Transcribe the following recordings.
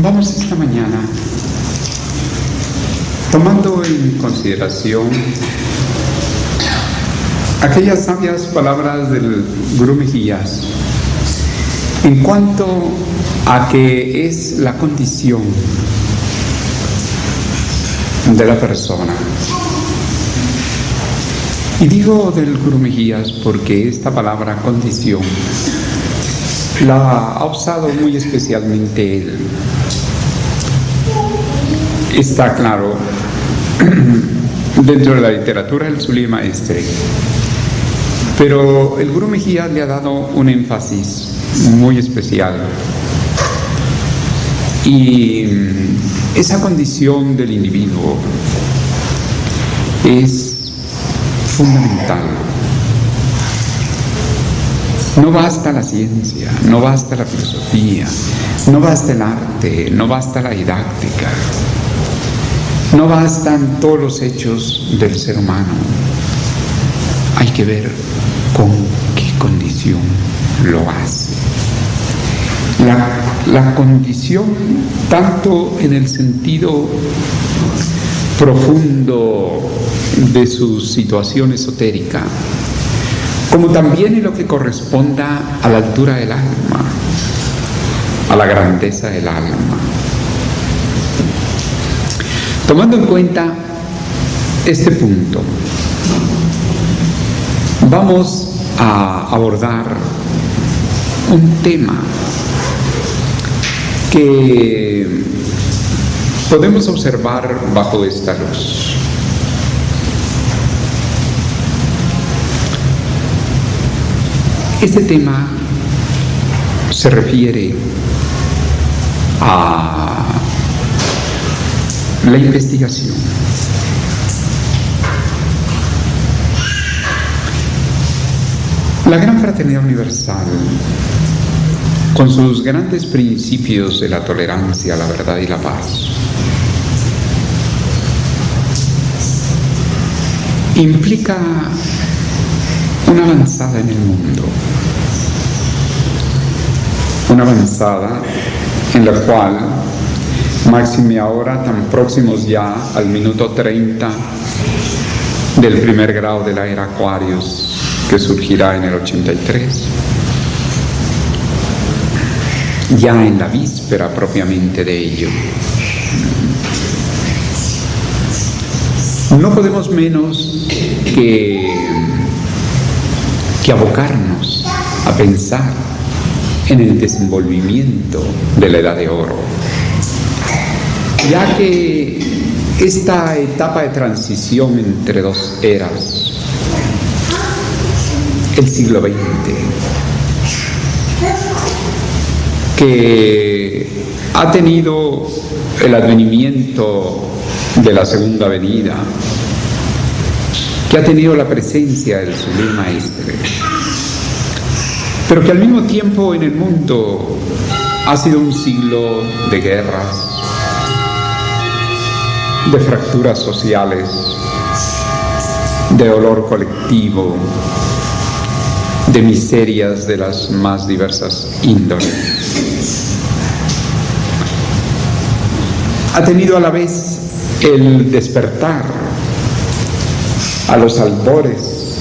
Vamos esta mañana, tomando en consideración aquellas sabias palabras del Gurú Mejías en cuanto a que es la condición de la persona. Y digo del Gurú Mejías porque esta palabra condición la ha usado muy especialmente él. Está claro dentro de la literatura del Sully Maestre, pero el Gurú Mejías le ha dado un énfasis muy especial, y esa condición del individuo es fundamental. No basta la ciencia, no basta la filosofía, no basta el arte, no basta la didáctica, no bastan todos los hechos del ser humano. Hay que ver con qué condición lo hace. La condición, tanto en el sentido profundo de su situación esotérica, como también en lo que corresponda a la altura del alma, a la grandeza del alma. Tomando en cuenta este punto, vamos a abordar un tema que podemos observar bajo esta luz. Este tema se refiere a la investigación. La Gran Fraternidad Universal, con sus grandes principios de la tolerancia, la verdad y la paz, implica una avanzada en el mundo, una avanzada en la cual, máxime ahora, tan próximos ya al minuto 30 del primer grado de la era Aquarius, que surgirá en el 83, ya en la víspera propiamente de ello, no podemos menos que abocarnos a pensar en el desenvolvimiento de la Edad de Oro, ya que esta etapa de transición entre dos eras, el siglo XX, que ha tenido el advenimiento de la Segunda Venida, que ha tenido la presencia del Sully Maestre, pero que al mismo tiempo en el mundo ha sido un siglo de guerras, de fracturas sociales, de dolor colectivo, de miserias de las más diversas índoles. Ha tenido a la vez el despertar a los albores,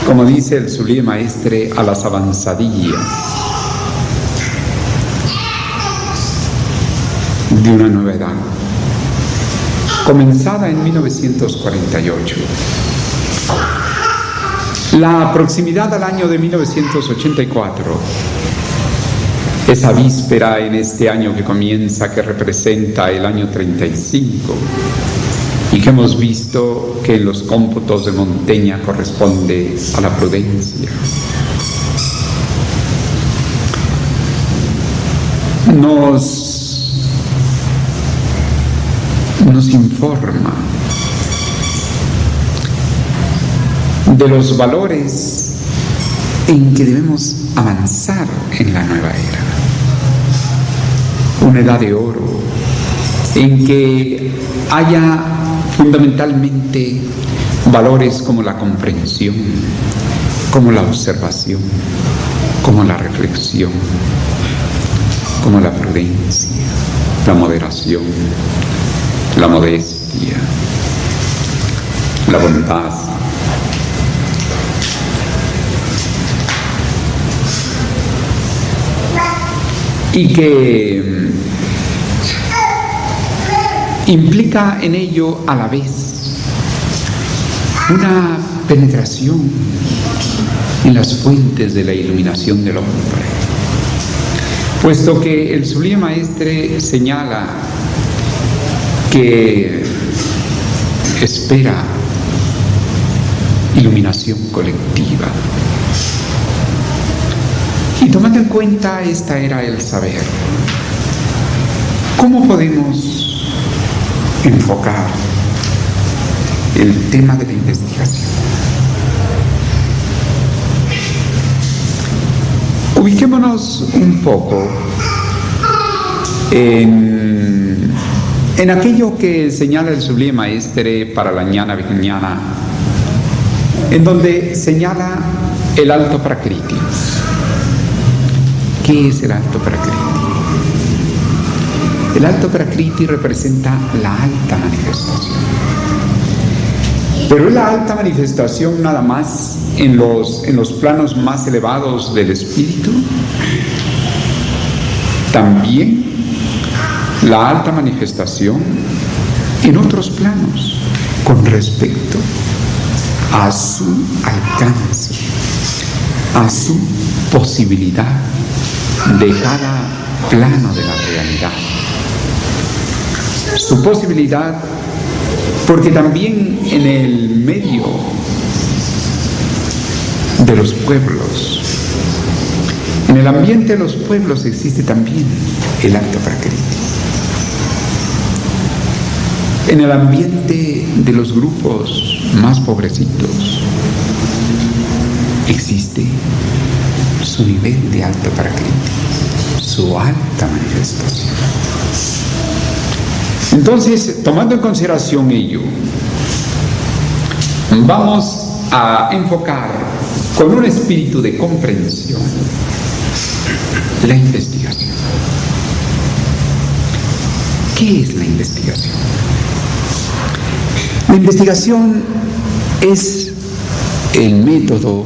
como dice el Sully Maestre, a las avanzadillas de una nueva edad, comenzada en 1948. La proximidad al año de 1984, esa víspera en este año que comienza, que representa el año 35, y que hemos visto que en los cómputos de Montaigne corresponde a la prudencia, nos informa de los valores en que debemos avanzar en la nueva era, una edad de oro en que haya fundamentalmente valores como la comprensión, como la observación, como la reflexión, como la prudencia, la moderación, la modestia, la bondad. Y que implica en ello a la vez una penetración en las fuentes de la iluminación del hombre, puesto que el Sublime Maestre señala que espera iluminación colectiva. Y tomando en cuenta esta era el saber, ¿cómo podemos enfocar el tema de la investigación? Ubiquémonos un poco en aquello que señala el Sublime Maestre para la Jnana Vijnana, en donde señala el alto prakriti. ¿Qué es el alto prakriti? El alto prakriti representa la alta manifestación. Pero es la alta manifestación nada más en los planos más elevados del espíritu. También la alta manifestación en otros planos con respecto a su alcance, a su posibilidad de cada plano de la realidad. Su posibilidad, porque también en el medio de los pueblos, en el ambiente de los pueblos existe también el alto prakriti. En el ambiente de los grupos más pobrecitos existe su nivel de alto prakriti, su alta manifestación. Entonces, tomando en consideración ello, vamos a enfocar con un espíritu de comprensión la investigación. ¿Qué es la investigación? La investigación es el método,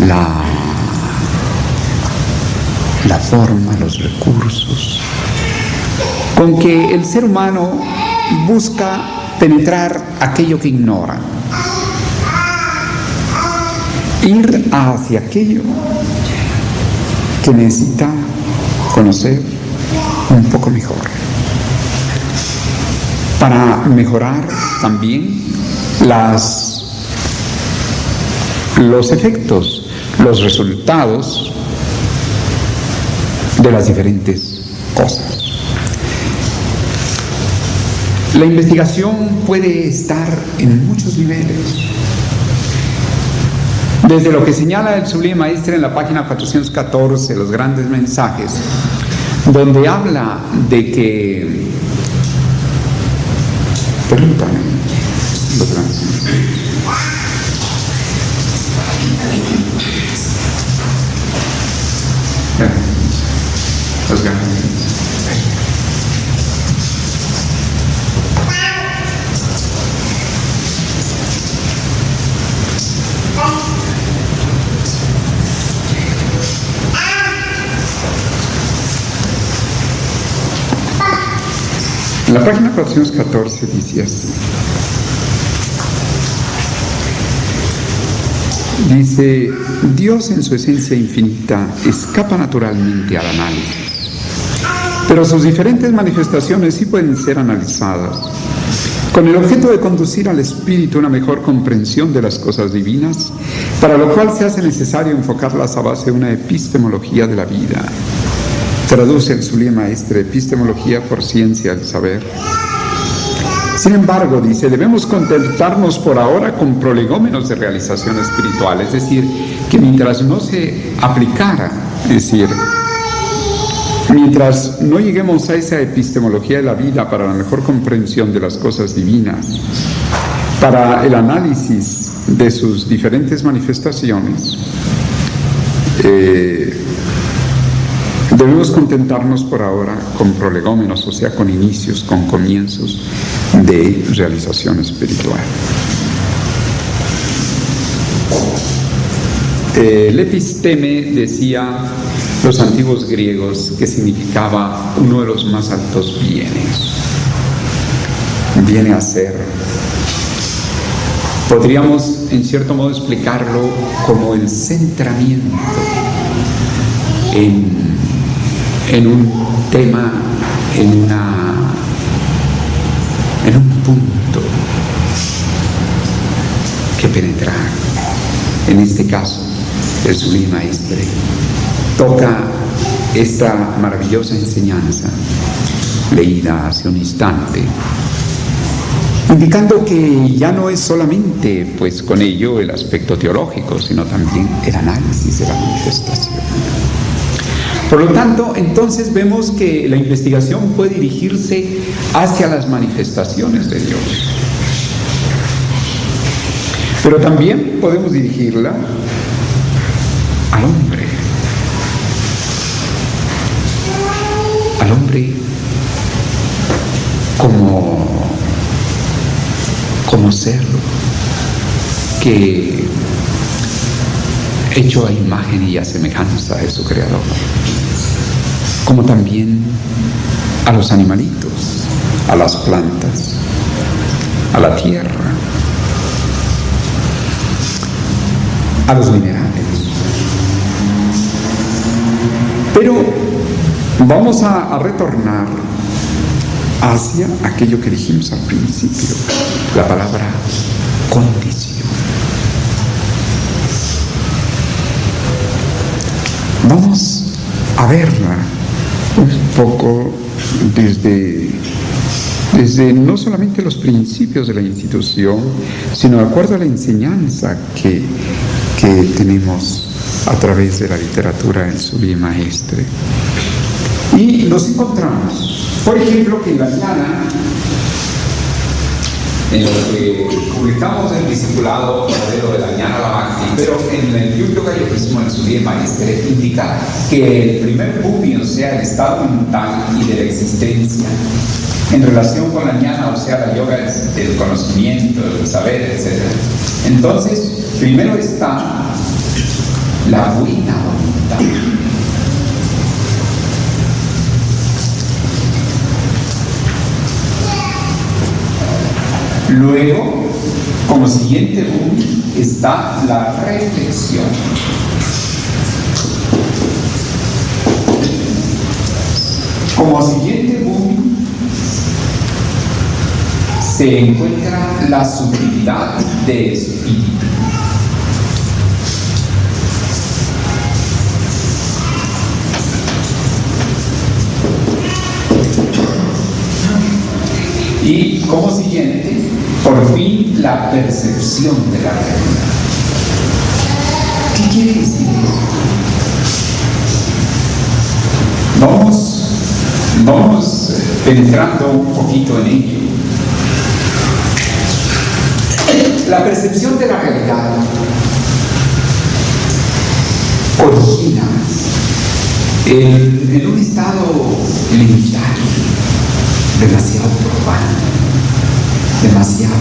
la forma, los recursos con que el ser humano busca penetrar aquello que ignora, ir hacia aquello que necesita conocer un poco mejor, para mejorar también los efectos, los resultados de las diferentes cosas. La investigación puede estar en muchos niveles. Desde lo que señala el Sublime Maestre en la página 414, los grandes mensajes, donde habla de que... Permítanme, los grandes mensajes. Los grandes mensajes. La página 414 dice así. Dice, Dios en su esencia infinita escapa naturalmente al análisis, pero sus diferentes manifestaciones sí pueden ser analizadas, con el objeto de conducir al espíritu una mejor comprensión de las cosas divinas, para lo cual se hace necesario enfocarlas a base de una epistemología de la vida. Traduce el Sublime Maestre epistemología por ciencia del saber. Sin embargo, dice, debemos contentarnos por ahora con prolegómenos de realización espiritual, es decir, que mientras no se aplicara, es decir, mientras no lleguemos a esa epistemología de la vida para la mejor comprensión de las cosas divinas, para el análisis de sus diferentes manifestaciones, Debemos contentarnos por ahora con prolegómenos, o sea, con inicios, con comienzos de realización espiritual. El episteme, decía los antiguos griegos, que significaba uno de los más altos bienes. Viene a ser, podríamos en cierto modo explicarlo como el centramiento en un tema, en un punto que penetrar. En este caso, el Sublime Maestre toca esta maravillosa enseñanza leída hace un instante, indicando que ya no es solamente pues con ello el aspecto teológico, sino también el análisis de la manifestación. Por lo tanto, entonces vemos que la investigación puede dirigirse hacia las manifestaciones de Dios, pero también podemos dirigirla al hombre como ser que hecho a imagen y a semejanza de su Creador, como también a los animalitos, a las plantas, a la tierra, a los minerales. Pero vamos a retornar hacia aquello que dijimos al principio, la palabra condición. Vamos a verla un poco desde no solamente los principios de la institución, sino de acuerdo a la enseñanza que tenemos a través de la literatura del Sublime Maestre. Y nos encontramos, por ejemplo, que en la mañana, en lo que publicamos el discipulado modelo de la Jnana Bhakti, pero en el Yoga Yogismo del Sublime Maestre indica que el primer bhuvi, o sea, el estado mental y de la existencia, en relación con la Jnana, o sea, la yoga del conocimiento, del saber, etc. Entonces, primero está la buena voluntad. Luego, como siguiente boom, está la reflexión. Como siguiente boom, se encuentra la sutilidad de espíritu. Y como siguiente, por fin, la percepción de la realidad. ¿Qué quiere decir eso? Vamos penetrando un poquito en ello. La percepción de la realidad origina en un estado limitado, demasiado profano, demasiado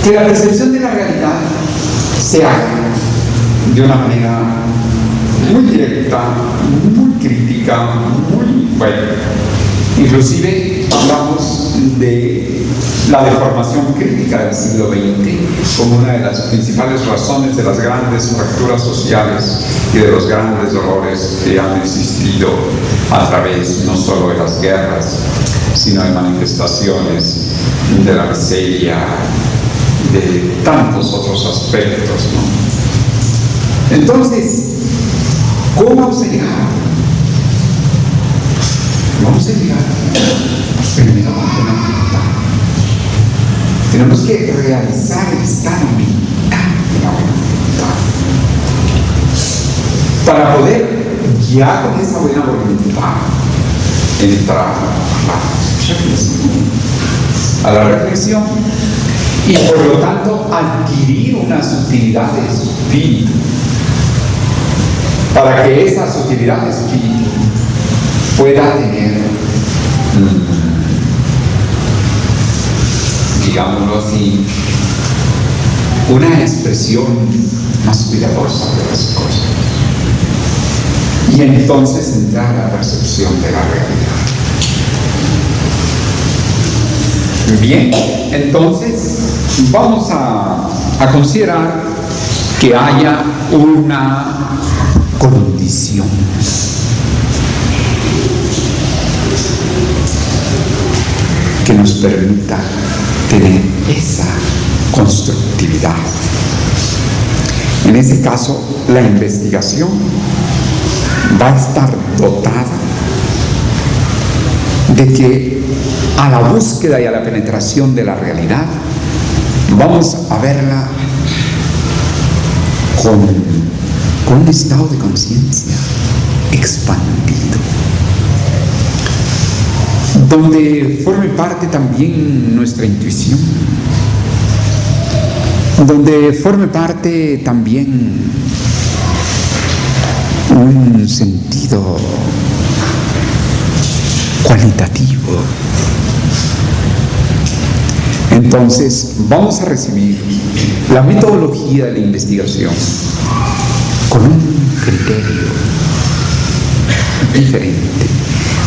que la percepción de la realidad se haga de una manera muy directa, muy crítica, muy buena. Inclusive hablamos de la deformación crítica del siglo XX como una de las principales razones de las grandes fracturas sociales y de los grandes dolores que han existido a través no solo de las guerras, sino de manifestaciones de la miseria, de tantos otros aspectos, ¿no? Entonces, ¿cómo vamos a llegar? Vamos a llegar primero a una voluntad. Tenemos que realizar el estado mental de la voluntad para poder, ya con esa buena voluntad, entrar a la reflexión y por lo tanto adquirir una sutilidad de espíritu, para que esa sutilidad de espíritu pueda tener, digámoslo así, una expresión más cuidadosa de las cosas, y entonces entrar a la percepción de la realidad. Bien, entonces vamos a considerar que haya una condición que nos permita tener esa constructividad. En ese caso, la investigación va a estar dotada de que a la búsqueda y a la penetración de la realidad vamos a verla con un estado de conciencia expandido, donde forme parte también nuestra intuición, donde forme parte también un sentido cualitativo. Entonces vamos a recibir la metodología de la investigación con un criterio diferente.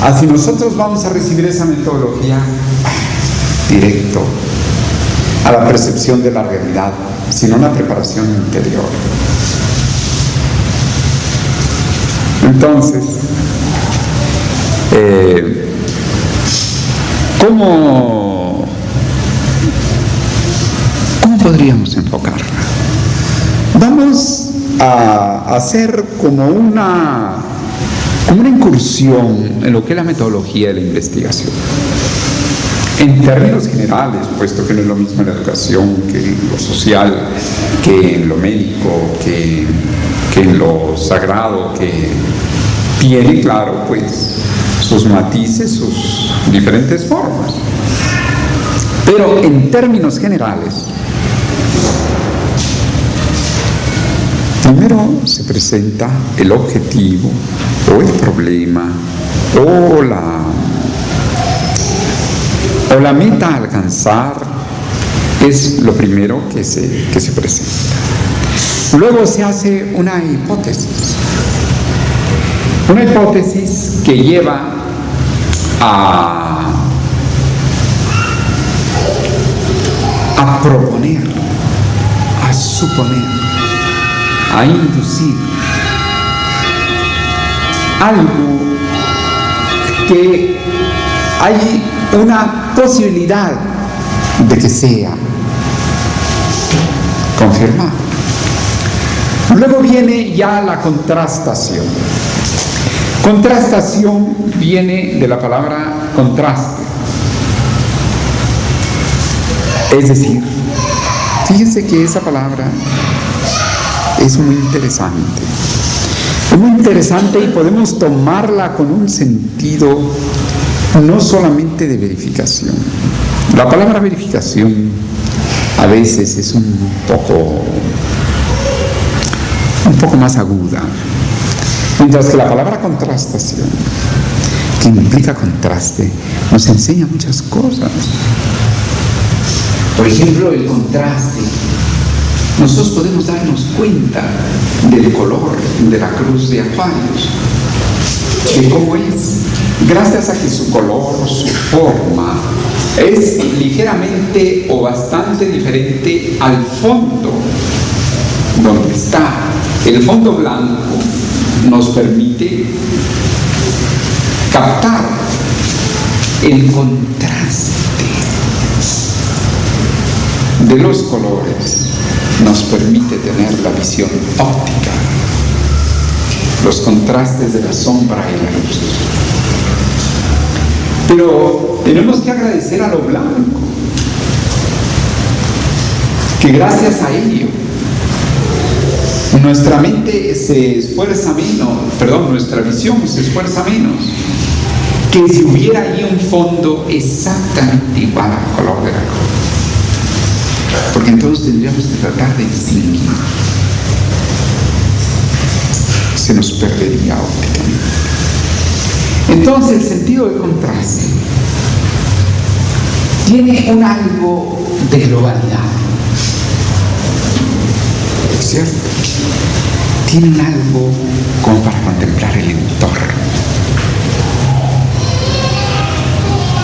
Así nosotros vamos a recibir esa metodología directo a la percepción de la realidad, sino una preparación interior. Entonces, ¿cómo podríamos enfocarla? Vamos a hacer como una incursión en lo que es la metodología de la investigación. En términos generales, puesto que no es lo mismo en la educación que en lo social, que en lo médico, que en lo sagrado, que tiene, claro, pues, sus matices, sus diferentes formas. Pero en términos generales, primero se presenta el objetivo o el problema o la meta a alcanzar, es lo primero que se presenta. Luego se hace una hipótesis que lleva a proponer, a suponer, a inducir algo que hay una posibilidad de que sea confirmado. Luego viene ya la contrastación. Contrastación viene de la palabra contraste. Es decir, fíjense que esa palabra es muy interesante. Es muy interesante y podemos tomarla con un sentido no solamente de verificación. La palabra verificación a veces es un poco más aguda, mientras que la palabra contrastación, que implica contraste, nos enseña muchas cosas. Por ejemplo, el contraste. Nosotros podemos darnos cuenta del color de la cruz de Aquarius, de cómo es, gracias a que su color, su forma, es ligeramente o bastante diferente al fondo donde está. El fondo blanco nos permite captar el contraste de los colores, nos permite tener la visión óptica, los contrastes de la sombra y la luz. Pero tenemos que agradecer a lo blanco, que gracias a ello nuestra mente se esfuerza menos, nuestra visión se esfuerza menos, que si hubiera ahí un fondo exactamente igual al color de la cruz. Porque entonces tendríamos que tratar de distinguir. Se nos perdería ópticamente. Entonces el sentido de contraste tiene un algo de globalidad, ¿cierto? Tiene un algo como para contemplar el entorno,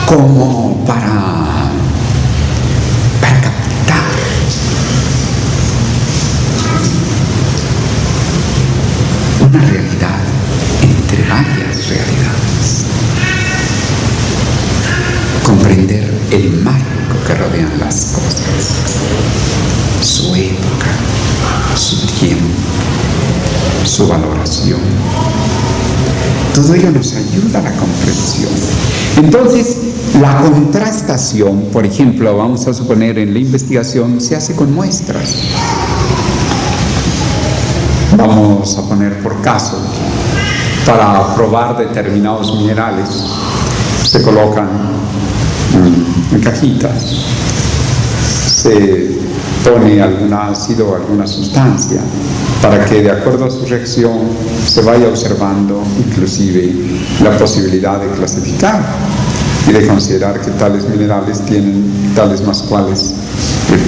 como para captar una realidad entre varias realidades, comprender el marco que rodean las cosas, su época, su tiempo, su valoración. Todo ello nos ayuda a la comprensión. Entonces, la contrastación, por ejemplo, vamos a suponer en la investigación, se hace con muestras. Vamos a poner por caso, para probar determinados minerales, se colocan en cajitas, se pone algún ácido o alguna sustancia para que de acuerdo a su reacción se vaya observando inclusive la posibilidad de clasificar y de considerar que tales minerales tienen tales más cuales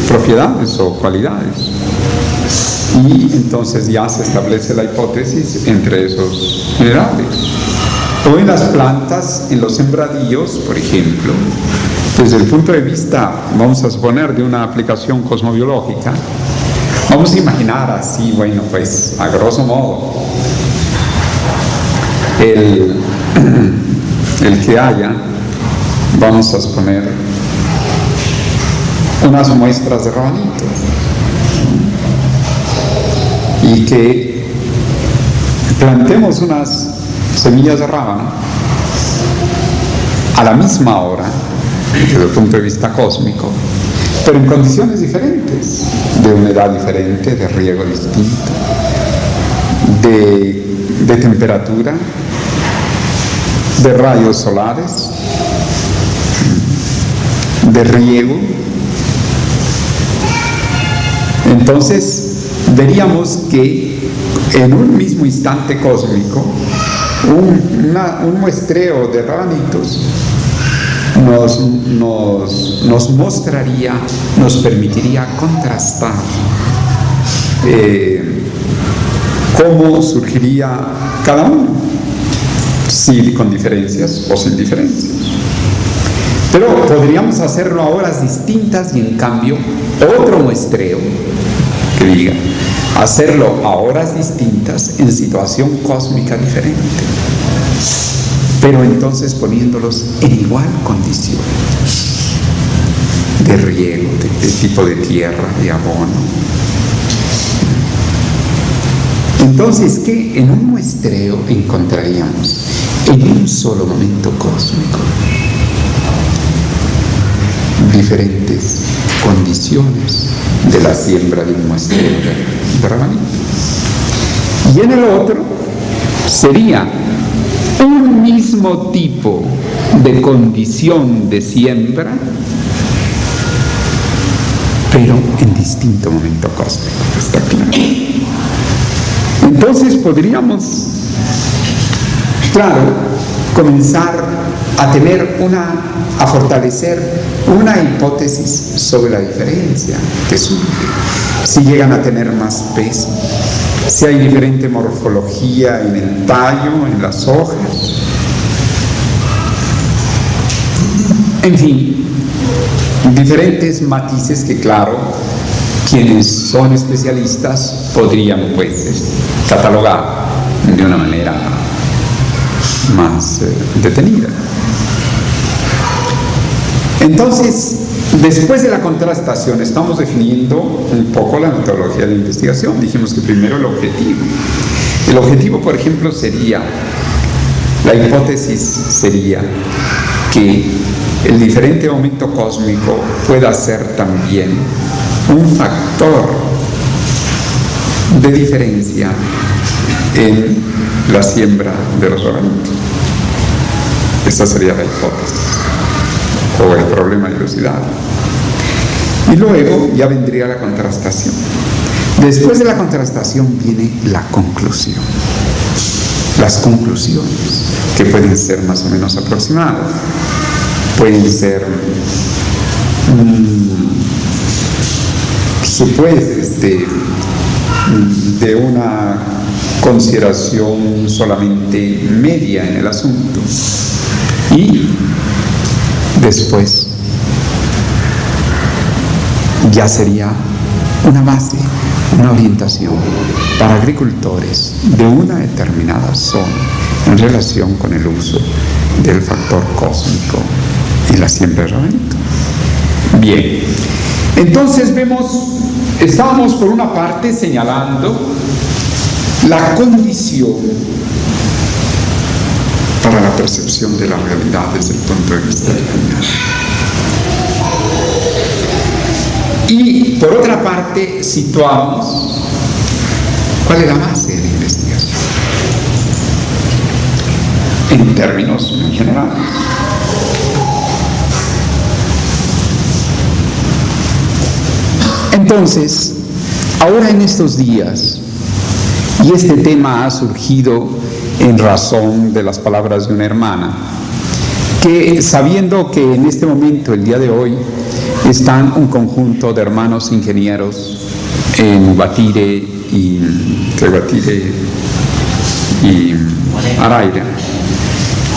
propiedades o cualidades. Y entonces ya se establece la hipótesis entre esos minerales. O en las plantas, en los sembradíos, por ejemplo, desde el punto de vista, vamos a suponer, de una aplicación cosmobiológica, vamos a imaginar así, bueno, pues a grosso modo, el que haya, vamos a suponer, unas muestras de rabanitos y que plantemos unas semillas de rábano a la misma hora, desde el punto de vista cósmico, pero en condiciones diferentes, de humedad diferente, de riego distinto, de temperatura, de rayos solares, de riego. Entonces veríamos que en un mismo instante cósmico un muestreo de rabanitos nos mostraría, nos permitiría contrastar cómo surgiría cada uno, si con diferencias o sin diferencias. Pero podríamos hacerlo a horas distintas y en cambio otro muestreo que diga hacerlo a horas distintas en situación cósmica diferente, pero entonces poniéndolos en igual condición de riego, de tipo de tierra, de abono. Entonces, ¿qué? En un muestreo encontraríamos en un solo momento cósmico diferentes condiciones de la siembra de un muestreo de rabanito. Y en el otro sería un mismo tipo de condición de siembra, pero en distinto momento cósmico, está claro. Entonces podríamos, claro, comenzar a fortalecer una hipótesis sobre la diferencia que surge. Si llegan a tener más peso, si hay diferente morfología en el tallo, en las hojas, en fin, diferentes matices que, claro, quienes son especialistas podrían pues catalogar de una manera más detenida. Entonces, después de la contrastación, estamos definiendo un poco la metodología de investigación. Dijimos que primero el objetivo. El objetivo, por ejemplo, sería, la hipótesis sería que el diferente aumento cósmico pueda ser también un factor de diferencia en la siembra de los rabanitos. Esa sería la hipótesis o el problema dilucidado. Y luego ya vendría la contrastación. Después de la contrastación viene la conclusión. Las conclusiones, que pueden ser más o menos aproximadas, pueden ser de una consideración solamente media en el asunto. Y después ya sería una base, una orientación para agricultores de una determinada zona en relación con el uso del factor cósmico y la siembra orgánica. Bien, entonces estábamos por una parte señalando la condición para la percepción de la realidad desde el punto de vista general. Y por otra parte situamos cuál es la base de la investigación en términos generales. Entonces, ahora en estos días, y este tema ha surgido en razón de las palabras de una hermana, que sabiendo que en este momento, el día de hoy, están un conjunto de hermanos ingenieros en Guatire y Araira,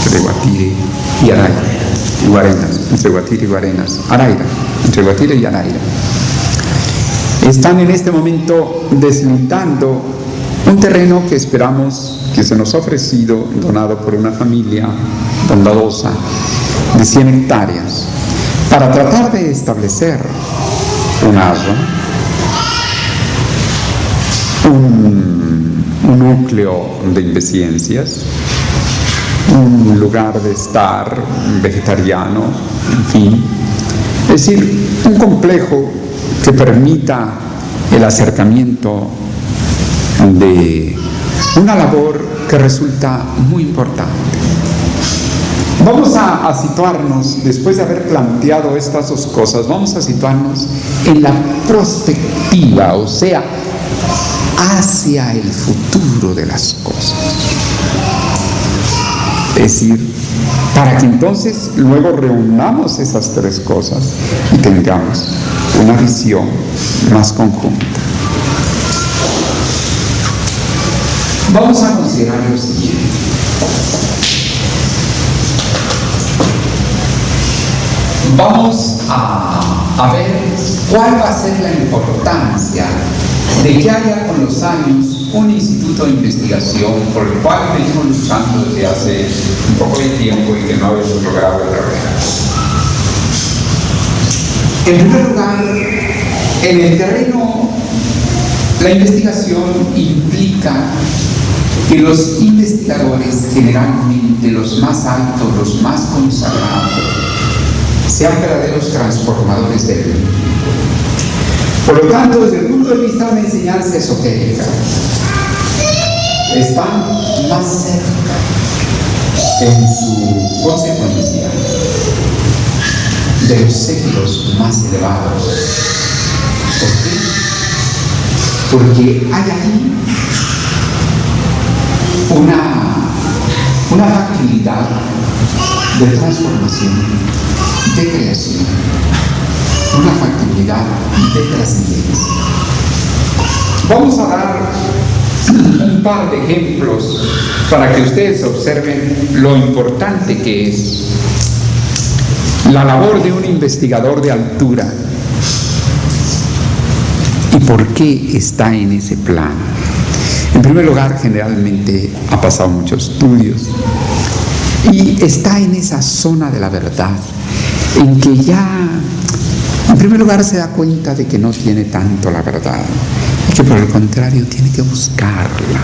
entre Guatire y Araira, y Guarenas, entre Guatire y Guarenas, Araira, entre Guatire y Araira. Están en este momento deslimitando un terreno que esperamos que se nos ha ofrecido, donado por una familia bondadosa, de 100 hectáreas, para tratar de establecer un ASO, un núcleo de invesciencias, un lugar de estar vegetariano, en fin, es decir, un complejo que permita el acercamiento de una labor que resulta muy importante. Vamos a situarnos, después de haber planteado estas dos cosas, vamos a situarnos en la prospectiva, o sea, hacia el futuro de las cosas. Es decir, para que entonces luego reunamos esas tres cosas y tengamos una visión más conjunta. Vamos a considerar lo siguiente. Vamos a ver cuál va a ser la importancia de que haya con los años un instituto de investigación por el cual venimos luchando desde hace un poco de tiempo y que no habíamos logrado desarrollar. En primer lugar, en el terreno, la investigación implica que los investigadores, generalmente los más altos, los más consagrados, sean verdaderos transformadores del mundo. Por lo tanto, desde el punto de vista de la enseñanza esotérica, están más cerca en su consecuencia de los séquilos más elevados. ¿Por qué? Porque hay ahí una facilidad de transformación, de creación, una factibilidad de trascendencia. Vamos a dar un par de ejemplos para que ustedes observen lo importante que es la labor de un investigador de altura y por qué está en ese plano. En primer lugar, generalmente ha pasado muchos estudios y está en esa zona de la verdad en que ya, en primer lugar, se da cuenta de que no tiene tanto la verdad y que por el contrario tiene que buscarla.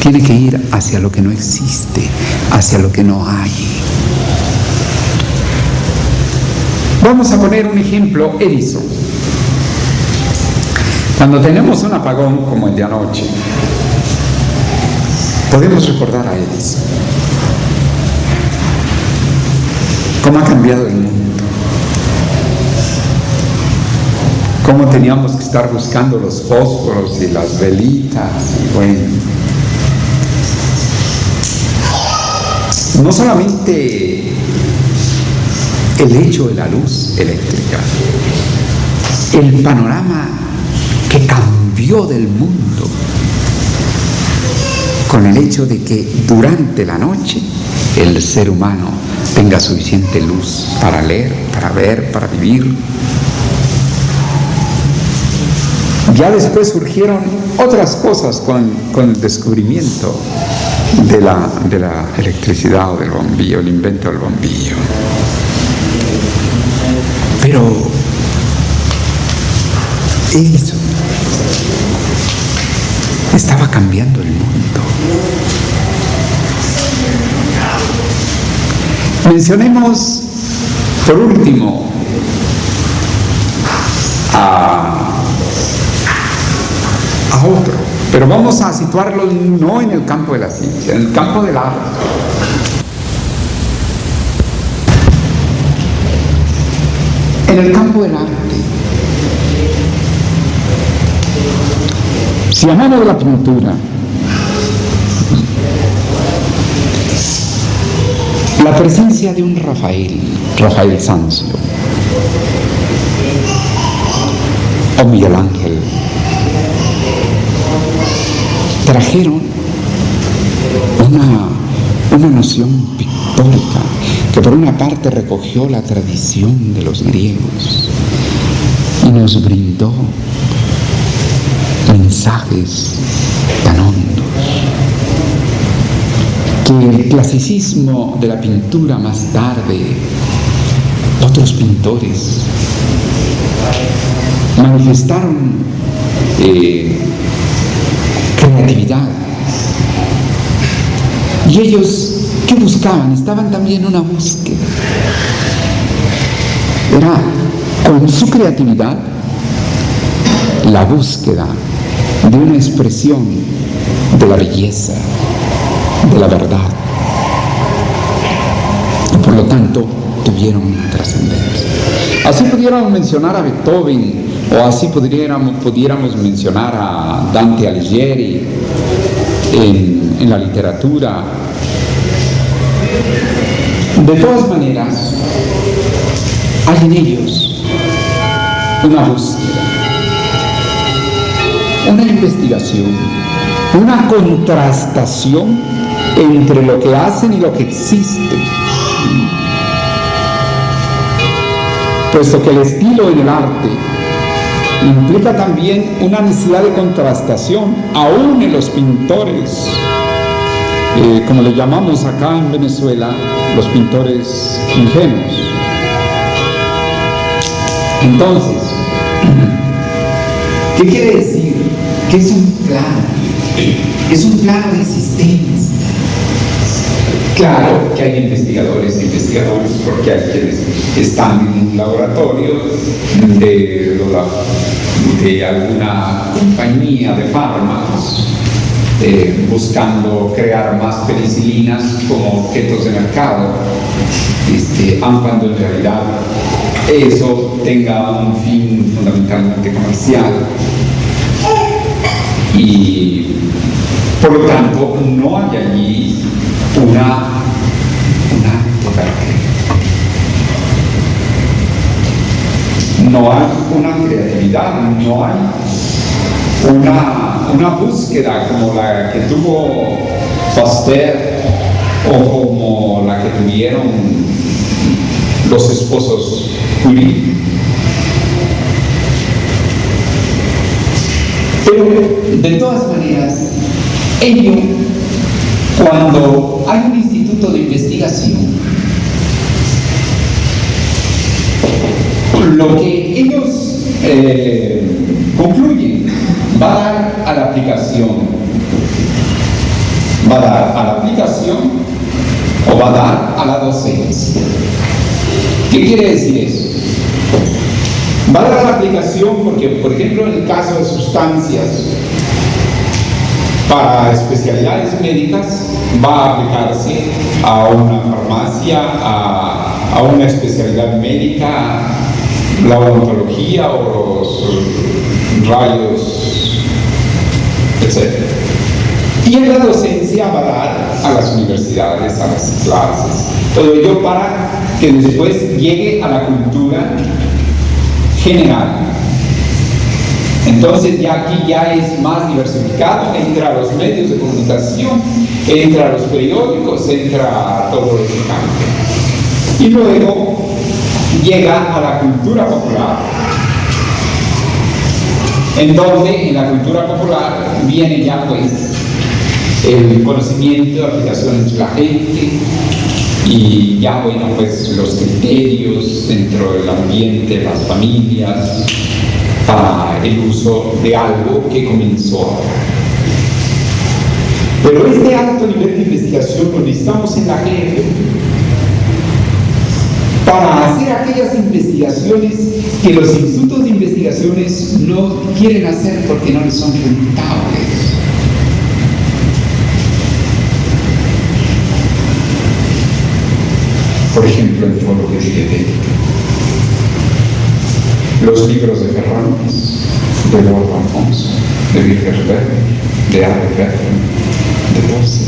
Tiene que ir hacia lo que no existe, hacia lo que no hay. Vamos a poner un ejemplo, Edison. Cuando tenemos un apagón como el de anoche, podemos recordar a Edison. ¿Cómo ha cambiado el mundo? ¿Cómo teníamos que estar buscando los fósforos y las velitas? Y bueno, no solamente el hecho de la luz eléctrica, el panorama que cambió del mundo con el hecho de que durante la noche el ser humano tenga suficiente luz para leer, para ver, para vivir. Ya después surgieron otras cosas con el descubrimiento de la electricidad o del bombillo, el invento del bombillo. Pero eso estaba cambiando el mundo. Mencionemos por último a otro, pero vamos a situarlo no en el campo de la ciencia, en el campo del arte. En el campo del arte, si hablamos de la pintura, la presencia de un Rafael Sanzio, o Miguel Ángel, trajeron una noción pictórica que por una parte recogió la tradición de los griegos y nos brindó mensajes tan hondos que el clasicismo de la pintura más tarde, otros pintores manifestaron creatividad. Y ellos, ¿qué buscaban? Estaban también en una búsqueda. Era, con su creatividad, la búsqueda de una expresión de la belleza, de la verdad. Y por lo tanto, tuvieron una trascendencia. Así pudiéramos mencionar a Beethoven, o así pudiéramos mencionar a Dante Alighieri en la literatura. De todas maneras, hay en ellos una búsqueda, una investigación, una contrastación entre lo que hacen y lo que existe. Puesto que el estilo en el arte implica también una necesidad de contrastación, aún en los pintores, como le llamamos acá en Venezuela, los pintores ingenuos. Entonces, ¿qué quiere decir? Que es un plano, es un plano de existencia. Claro que hay investigadores, porque hay quienes están en un laboratorio de alguna compañía de fármacos buscando crear más penicilinas como objetos de mercado, aun cuando en realidad eso tenga un fin fundamentalmente comercial. Y por lo tanto no hay allí un acto de no hay una creatividad, no hay una búsqueda como la que tuvo Pasteur o como la que tuvieron los esposos Curie. Pero de todas maneras, ello, cuando hay un instituto de investigación, lo que ellos concluyen va a dar a la aplicación. Va a dar a la aplicación o va a dar a la docencia. ¿Qué quiere decir eso? Va a dar a la aplicación porque, por ejemplo, en el caso de sustancias para especialidades médicas, va a aplicarse a una farmacia, a a una especialidad médica, la odontología o los rayos, etc. Y en la docencia va a dar a las universidades, a las clases, todo ello para que después llegue a la cultura general. Entonces ya aquí ya es más diversificado, entra a los medios de comunicación, entra a los periódicos, entra a todo el campo. Y luego llega a la cultura popular, en donde en la cultura popular viene ya pues el conocimiento, aplicaciones de la gente y ya bueno pues los criterios dentro del ambiente, las familias, para el uso de algo que comenzó ahora. Pero este alto nivel de investigación lo necesitamos en la GFU para hacer aquellas investigaciones que los institutos de investigaciones no quieren hacer porque no les son rentables. Por ejemplo, en teología dietética, los libros de Ferrandis, de Lord Alfonso, de Wilhelm, de Albert Bertrand, de Posse.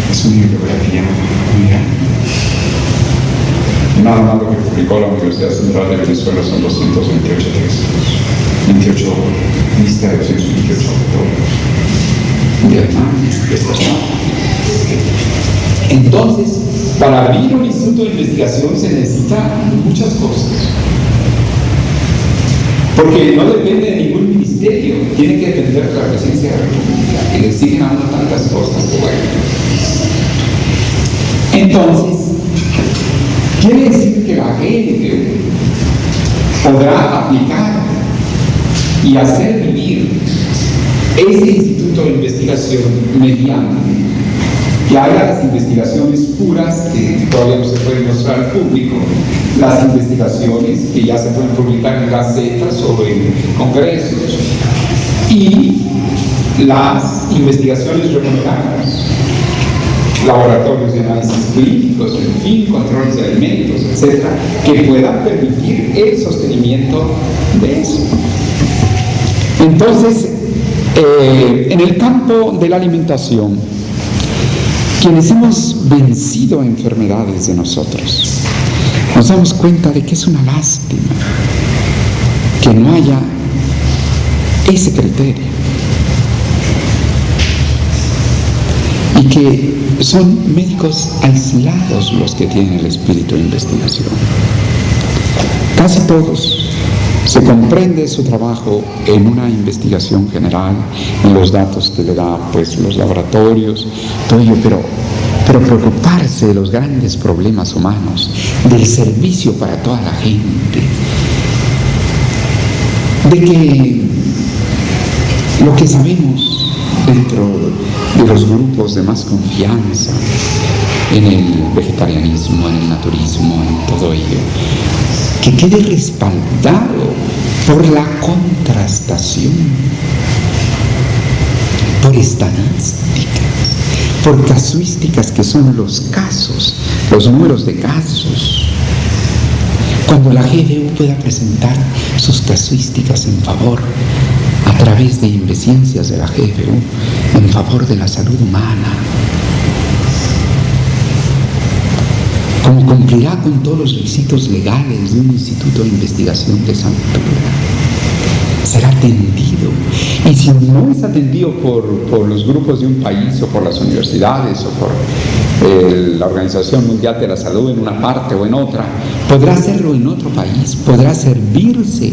Es una bibliografía muy grande. Nada más lo que publicó la Universidad Central de Venezuela son 228 textos, 28 listas de 228 autores de Alemania, de Entonces, para abrir un instituto de investigación se necesitan muchas cosas. Porque no depende de ningún ministerio, tiene que depender de la Presidencia de la República, que le siguen dando tantas cosas que bueno. Entonces, quiere decir que la gente podrá aplicar y hacer vivir ese instituto de investigación mediante que haya las investigaciones puras que todavía no se pueden mostrar al público, las investigaciones que ya se pueden publicar en gacetas o en congresos y las investigaciones remuneradas, laboratorios de análisis clínicos, en fin, controles de alimentos, etcétera, que puedan permitir el sostenimiento de eso. Entonces, en el campo de la alimentación, quienes hemos vencido enfermedades de nosotros, nos damos cuenta de que es una lástima que no haya ese criterio y que son médicos aislados los que tienen el espíritu de investigación. Casi todos se comprende su trabajo en una investigación general, en los datos que le da pues los laboratorios, todo ello, pero preocuparse de los grandes problemas humanos, del servicio para toda la gente, de que lo que sabemos dentro de los grupos de más confianza, en el vegetarianismo, en el naturismo, en todo ello, que quede respaldado por la contrastación, por estadísticas, por casuísticas que son los casos, los números de casos. Cuando la GFU pueda presentar sus casuísticas en favor, a través de Inveciencias de la GFU, en favor de la salud humana, como cumplirá con todos los requisitos legales de un instituto de investigación de esa altura, será atendido. Y si no es atendido por los grupos de un país o por las universidades o por la Organización Mundial de la Salud en una parte o en otra, podrá hacerlo en otro país, podrá servirse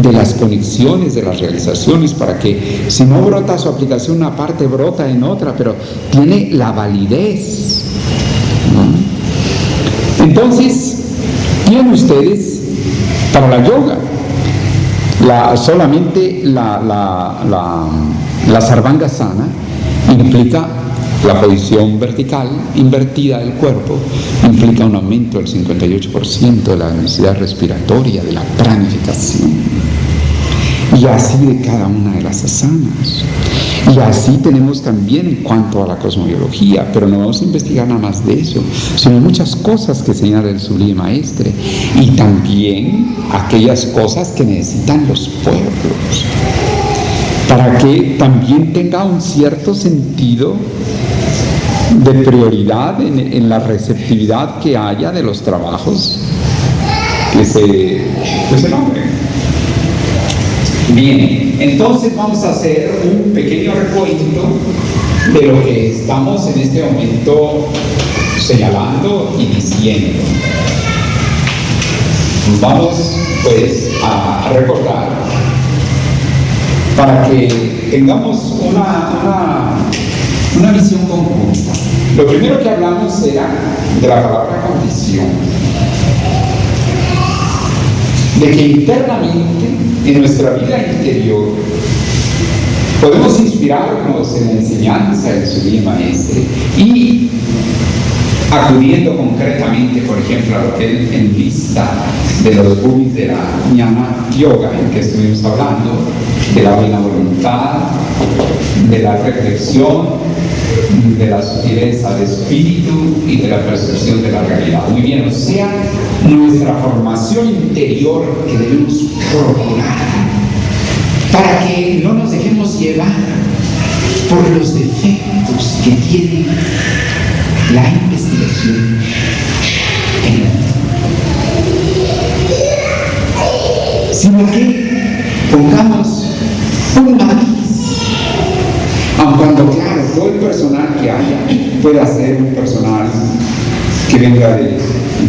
de las conexiones, de las realizaciones, para que si no brota su aplicación en una parte, brota en otra, pero tiene la validez, ¿no? Entonces, tienen ustedes para la yoga, solamente la sarvangasana implica la posición vertical invertida del cuerpo, implica un aumento del 58% de la densidad respiratoria, de la pranificación, y así de cada una de las asanas. Y así tenemos también en cuanto a la cosmobiología, pero no vamos a investigar nada más de eso, sino muchas cosas que señala el Sublime Maestre, y también aquellas cosas que necesitan los pueblos, para que también tenga un cierto sentido de prioridad en la receptividad que haya de los trabajos que se nombren. Bien, entonces vamos a hacer un pequeño recuento de lo que estamos en este momento señalando y diciendo. Vamos pues a recordar para que tengamos una visión conjunta. Lo primero que hablamos era de la palabra condición, de que internamente en nuestra vida interior podemos inspirarnos en la enseñanza del Sublime Maestre y acudiendo concretamente, por ejemplo, a lo que él en vista de los bhumi de la Jnana Yoga en que estuvimos hablando, de la buena voluntad, de la reflexión, de la sutileza de espíritu y de la percepción de la realidad. Muy bien, o sea, nuestra formación interior que debemos procurar para que no nos dejemos llevar por los defectos que tiene la investigación en el mundo, sino que pongamos un matiz, aun cuando claro, todo el personal que haya pueda ser un personal que venga de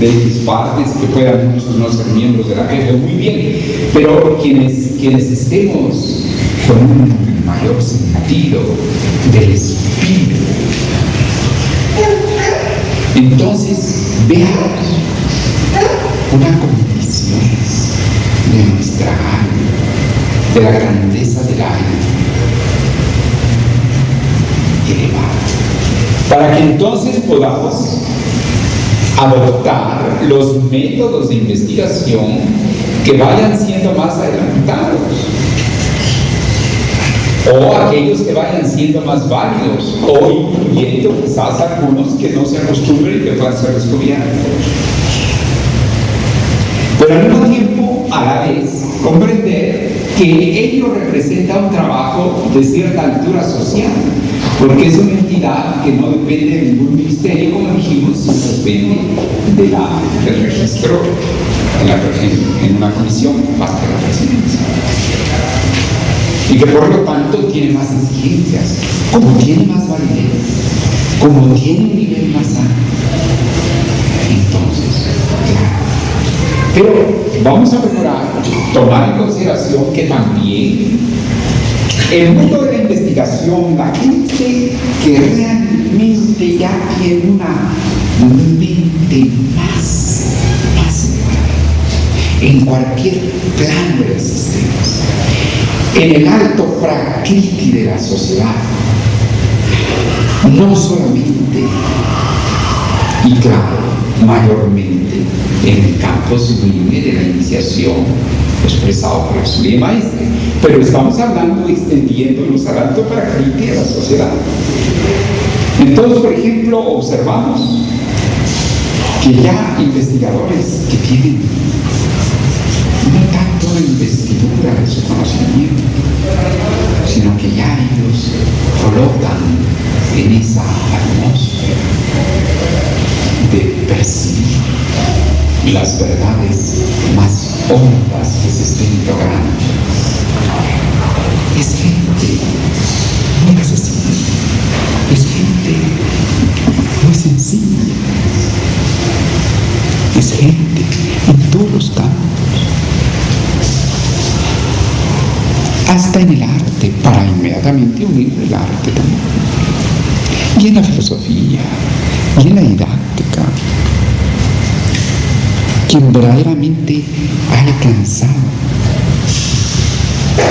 X partes, que puedan muchos no ser miembros de la jefe, muy bien, pero quienes estemos con un mayor sentido del espíritu, entonces veamos una condición de nuestra alma, de la grandeza del alma elevada, para que entonces podamos adoptar los métodos de investigación que vayan siendo más adelantados o aquellos que vayan siendo más válidos o incluyendo quizás algunos que no se acostumbren y que puedan ser descubiertos, pero al mismo tiempo a la vez comprender que ello representa un trabajo de cierta altura social, porque es una entidad que no depende de ningún ministerio, como dijimos, sino depende del registro en una comisión parte de la presidencia, y que por lo tanto tiene más exigencias, como tiene más validez, como tiene un nivel más alto. Entonces, claro, pero vamos a procurar tomar en consideración que también el mundo de la investigación, la gente que realmente ya tiene una mente más elevada en cualquier plano de la existencia, en el alto prakriti de la sociedad, no solamente y claro, mayormente en el campo sublime de la iniciación expresado por el Sublime Maestre, pero estamos hablando extendiéndonos al alto prakriti de la sociedad. Entonces, por ejemplo, observamos que ya investigadores que tienen no tanto la investidura de su conocimiento, sino que ya ellos flotan en esa atmósfera de percibir las verdades más hondas que se estén logrando. Es gente muy accesible, es gente muy sencilla, es gente en todos los campos, hasta en el arte, para inmediatamente unir el arte también, y en la filosofía, y en la didáctica, quien verdaderamente ha alcanzado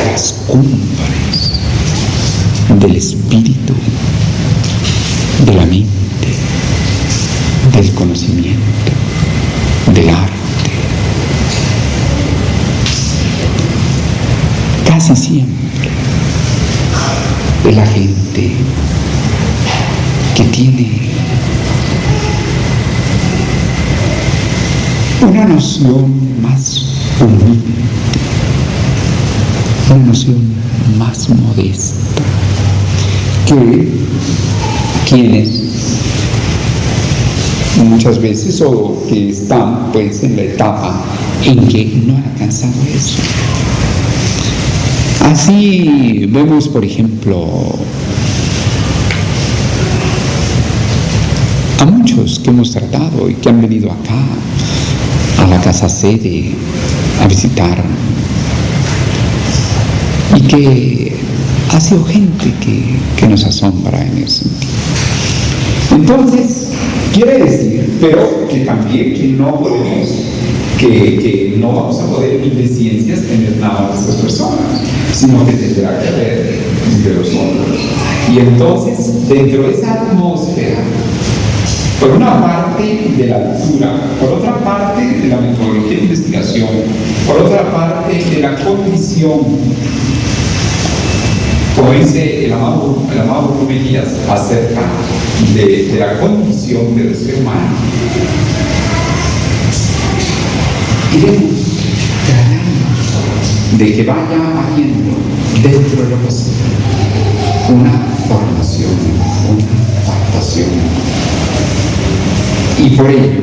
las cumbres del espíritu, de la mente, del conocimiento, del arte. Casi siempre es la gente que tiene una noción más humilde, una noción más modesta que quienes muchas veces o que están pues en la etapa en que no han alcanzado eso. Así vemos, por ejemplo, a muchos que hemos tratado y que han venido acá a la casa sede a visitar, y que ha sido gente que nos asombra en ese sentido. Entonces, quiere decir, pero que también que no podemos, que no vamos a poder en ciencias tener nada de estas personas, sino que tendrá que haber de los otros. Y entonces, dentro de esa atmósfera, por una parte de la lectura, por otra parte de la metodología de investigación, por otra parte de la condición, como dice el amado Rubén acerca de la condición del ser humano, iremos tratando de que vaya habiendo dentro de lo posible una formación, una adaptación. Y por ello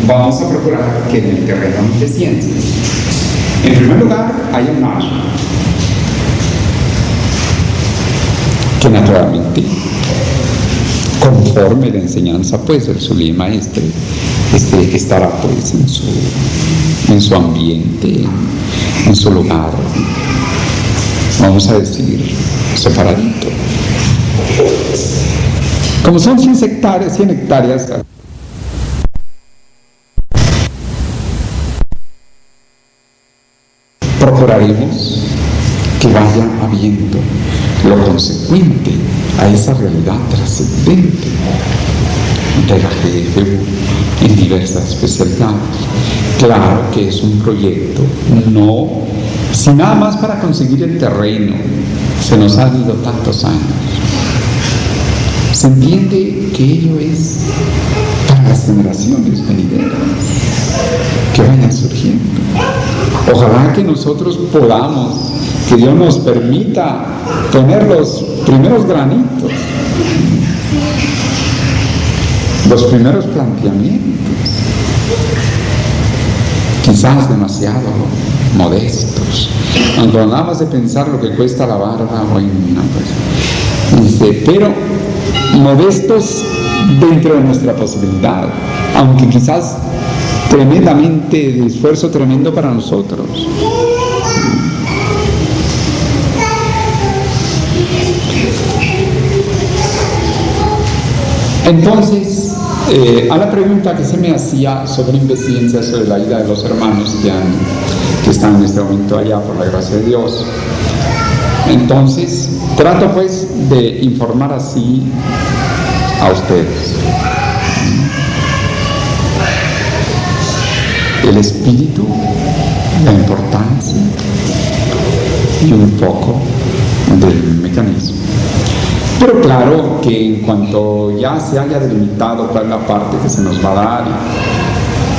vamos a procurar que en el terreno de ciencias, en primer lugar, haya un margen que naturalmente, conforme la enseñanza pues del Sublime Maestre, estará pues en su ambiente, en su lugar, vamos a decir, separadito. Como son 100 hectáreas, procuraremos que vaya habiendo lo consecuente a esa realidad trascendente de la GFU en diversas especialidades. Claro que es un proyecto, no, si nada más para conseguir el terreno, se nos han ido tantos años. Se entiende que ello es para las generaciones venideras que vayan surgiendo. Ojalá que nosotros podamos, que Dios nos permita tener los primeros granitos, los primeros planteamientos, quizás demasiado modestos, aunque nada más de pensar lo que cuesta la barba, bueno, pues, pero modestos dentro de nuestra posibilidad, aunque quizás tremendamente, de esfuerzo tremendo para nosotros. Entonces, a la pregunta que se me hacía sobre investigencia sobre la vida de los hermanos que están en este momento allá, por la gracia de Dios, entonces trato pues de informar así a ustedes. El espíritu, la importancia y un poco del mecanismo. Pero claro que en cuanto ya se haya delimitado cuál es la parte que se nos va a dar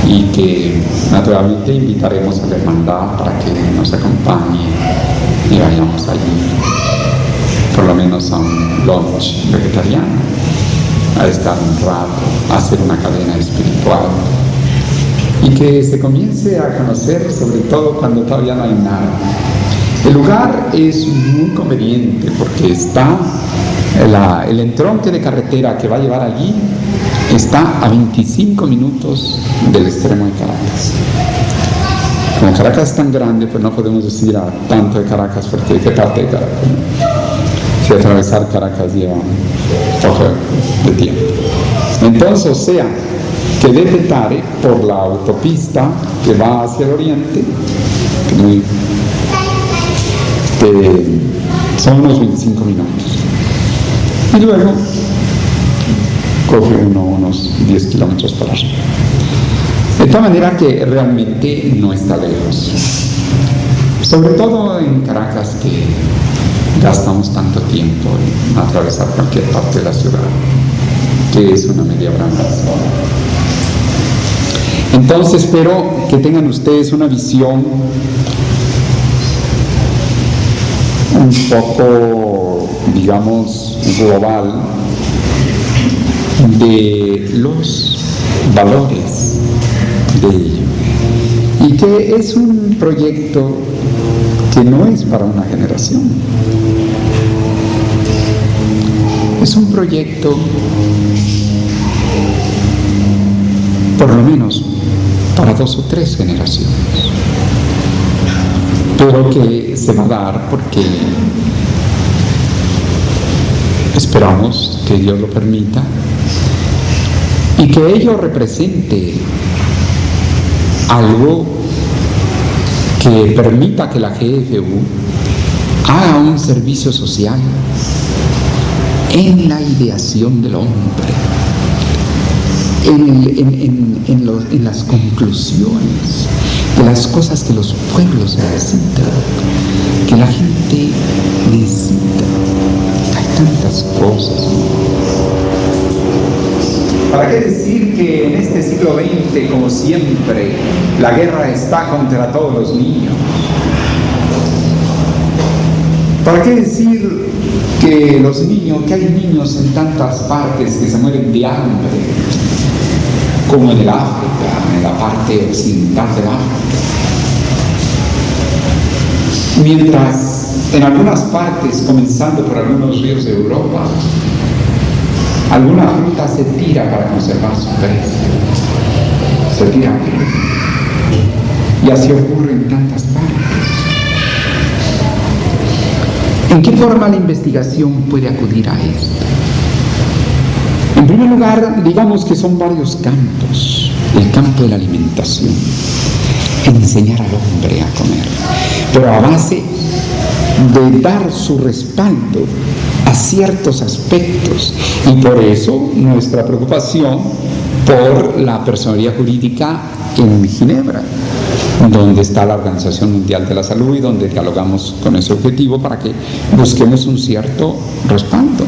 y que naturalmente invitaremos a la hermandad para que nos acompañe y vayamos allí, por lo menos a un lunch vegetariano, a estar un rato, a hacer una cadena espiritual. Y que se comience a conocer, sobre todo cuando todavía no hay nada. El lugar es muy conveniente porque está el entronque de carretera que va a llevar allí, está a 25 minutos del extremo de Caracas. Como Caracas es tan grande, pues no podemos decir a tanto de Caracas, porque ¿de qué parte de Caracas? Si atravesar Caracas lleva un poco de tiempo. Entonces, o sea, que de Petare, por la autopista que va hacia el oriente, son unos 25 minutos. Y luego coge unos 10 kilómetros para arriba. De tal manera que realmente no está lejos. Sobre todo en Caracas, gastamos tanto tiempo en atravesar cualquier parte de la ciudad, que es una media hora más. Entonces espero que tengan ustedes una visión un poco, digamos, global de los valores de ello, y que es un proyecto que no es para una generación, es un proyecto por lo menos para 2 o 3 generaciones, pero que se va a dar porque esperamos que Dios lo permita y que ello represente algo que permita que la GFU haga un servicio social en la ideación del hombre, en las conclusiones de las cosas que los pueblos necesitan, que la gente necesita. Hay tantas cosas. ¿Para qué decir que en este siglo XX, como siempre, la guerra está contra todos los niños? ¿Para qué decir que los niños, que hay niños en tantas partes que se mueren de hambre, como en el África, en la parte occidental del África? Mientras en algunas partes, comenzando por algunos ríos de Europa, alguna fruta se tira para conservar su precio, se tira, y así ocurre en tantas partes. ¿En qué forma la investigación puede acudir a esto? En primer lugar, digamos que son varios campos. El campo de la alimentación, enseñar al hombre a comer, pero a base de dar su respaldo a ciertos aspectos, y por eso nuestra preocupación por la personería jurídica en Ginebra, donde está la Organización Mundial de la Salud y donde dialogamos con ese objetivo para que busquemos un cierto respaldo.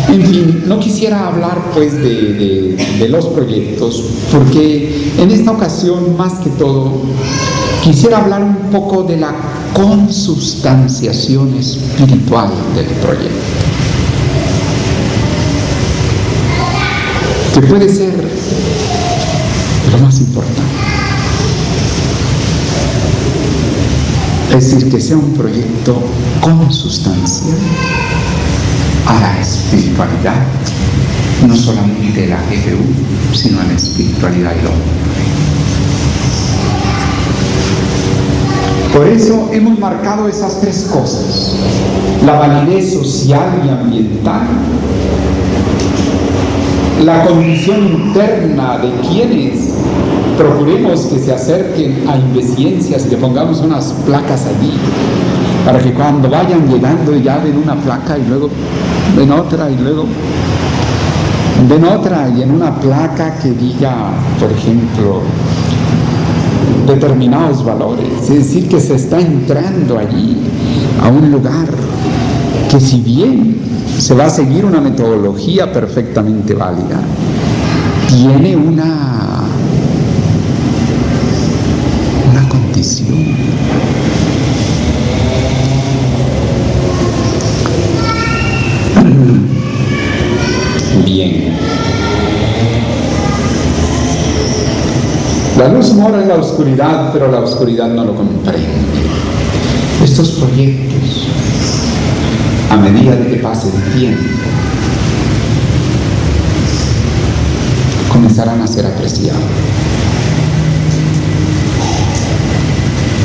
En fin, no quisiera hablar pues de los proyectos, porque en esta ocasión, más que todo, quisiera hablar un poco de la consubstanciación espiritual del proyecto, que puede ser lo más importante. Es decir, que sea un proyecto consubstancial a la espiritualidad, no solamente de la GFU, sino a la espiritualidad del hombre. Por eso hemos marcado esas 3 cosas: la validez social y ambiental, la condición interna de quienes procuremos que se acerquen a Inveschiencias y le pongamos unas placas allí, para que cuando vayan llegando ya ven una placa y luego ven otra y luego ven otra, y en una placa que diga, por ejemplo, determinados valores. Es decir, que se está entrando allí a un lugar que, si bien se va a seguir una metodología perfectamente válida, tiene una condición. Bien. La luz mora en la oscuridad, pero la oscuridad no lo comprende. Estos proyectos, a medida de que pase el tiempo, comenzarán a ser apreciados.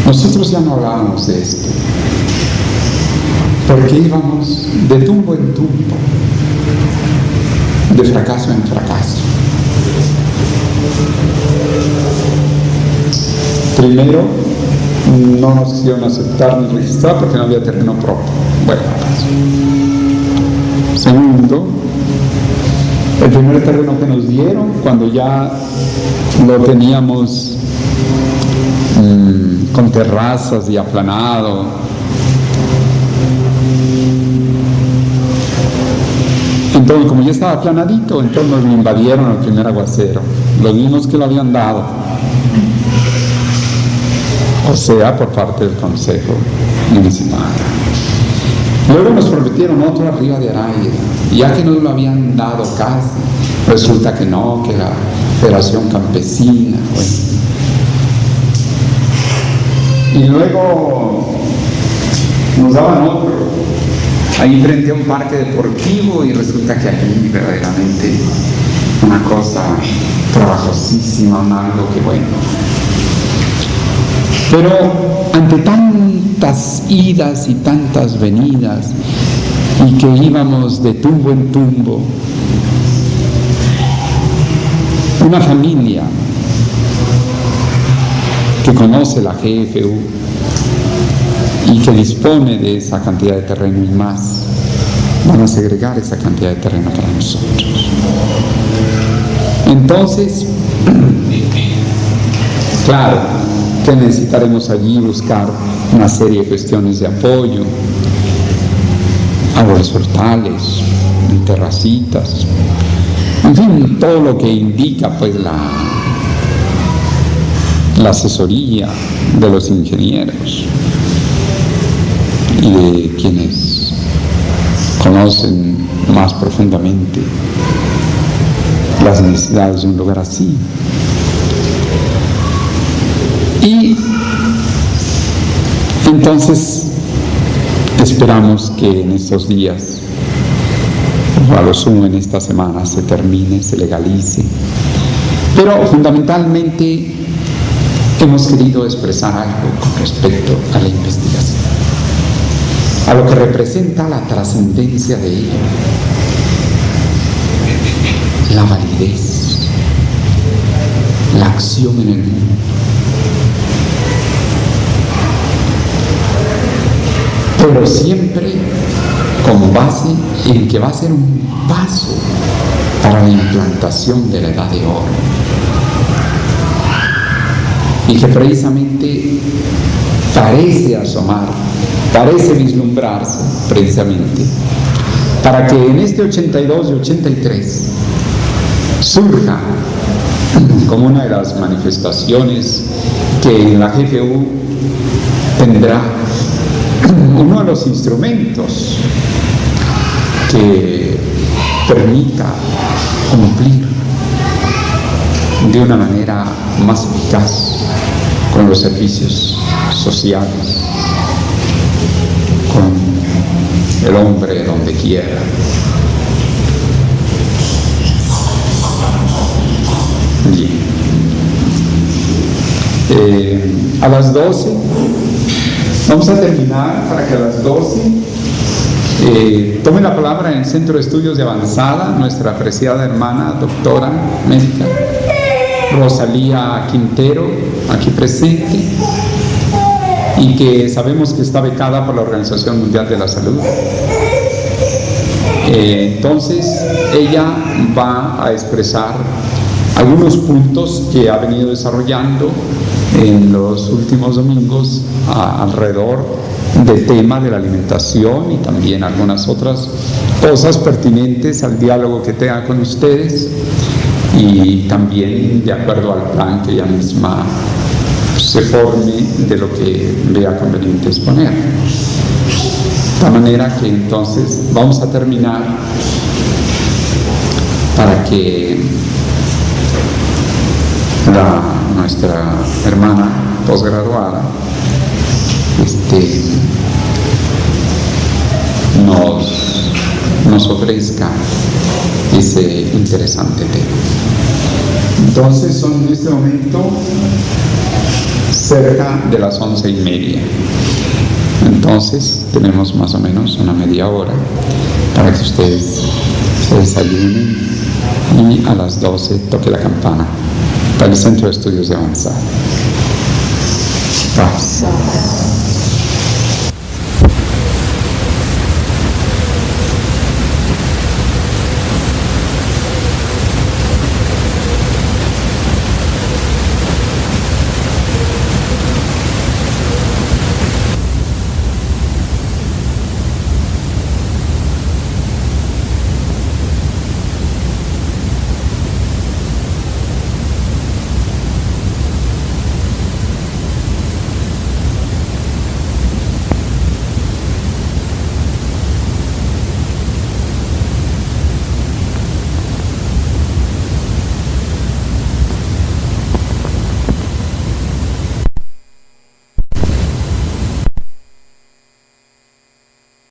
Nosotros ya no hablábamos de esto, porque íbamos de tumbo en tumbo, de fracaso en fracaso. Primero, no nos quisieron aceptar ni registrar porque no había terreno propio. Bueno, segundo, el primer terreno que nos dieron, cuando ya lo teníamos con terrazas y aplanado. Entonces, como ya estaba aplanadito, entonces nos invadieron el primer aguacero, los mismos que lo habían dado, o sea, por parte del Consejo Municipal. Luego nos prometieron otro arriba de Araya, ya que nos lo habían dado casi, resulta que no, que la Federación Campesina, bueno. Y luego nos daban otro, ahí frente a un parque deportivo, y resulta que aquí verdaderamente una cosa trabajosísima, algo que bueno. Pero ante tantas idas y tantas venidas, y que íbamos de tumbo en tumbo, una familia que conoce la GFU y que dispone de esa cantidad de terreno y más, van a segregar esa cantidad de terreno para nosotros. Entonces, claro, que necesitaremos allí buscar una serie de cuestiones de apoyo, árboles frutales, terracitas, en fin, todo lo que indica pues la asesoría de los ingenieros y de quienes conocen más profundamente las necesidades de un lugar así. Y entonces esperamos que en estos días, a lo sumo en esta semana, se termine, se legalice. Pero fundamentalmente hemos querido expresar algo con respecto a la investigación, a lo que representa la trascendencia de ella, la validez, la acción en el mundo. Pero siempre con base en que va a ser un paso para la implantación de la edad de oro, y que precisamente parece asomar, parece vislumbrarse precisamente para que en este 82 y 83 surja como una de las manifestaciones que la GFU tendrá uno de los instrumentos que permita cumplir de una manera más eficaz con los servicios sociales, con el hombre donde quiera. Bien. A las 12 vamos a terminar, para que a las 12 tome la palabra en el Centro de Estudios de Avanzada nuestra apreciada hermana, doctora médica Rosalía Quintero, aquí presente, y que sabemos que está becada por la Organización Mundial de la Salud. Entonces ella va a expresar algunos puntos que ha venido desarrollando en los últimos domingos alrededor del tema de la alimentación, y también algunas otras cosas pertinentes al diálogo que tenga con ustedes, y también de acuerdo al plan que ella misma se forme de lo que vea conveniente exponer. De tal manera que entonces vamos a terminar para que nuestra hermana posgraduada nos ofrezca ese interesante tema. Entonces son en este momento cerca de las 11:30. Entonces tenemos más o menos una media hora para que ustedes se desayunen y a las 12 toque la campana para el Centro de Estudios de Avanzada. Paz.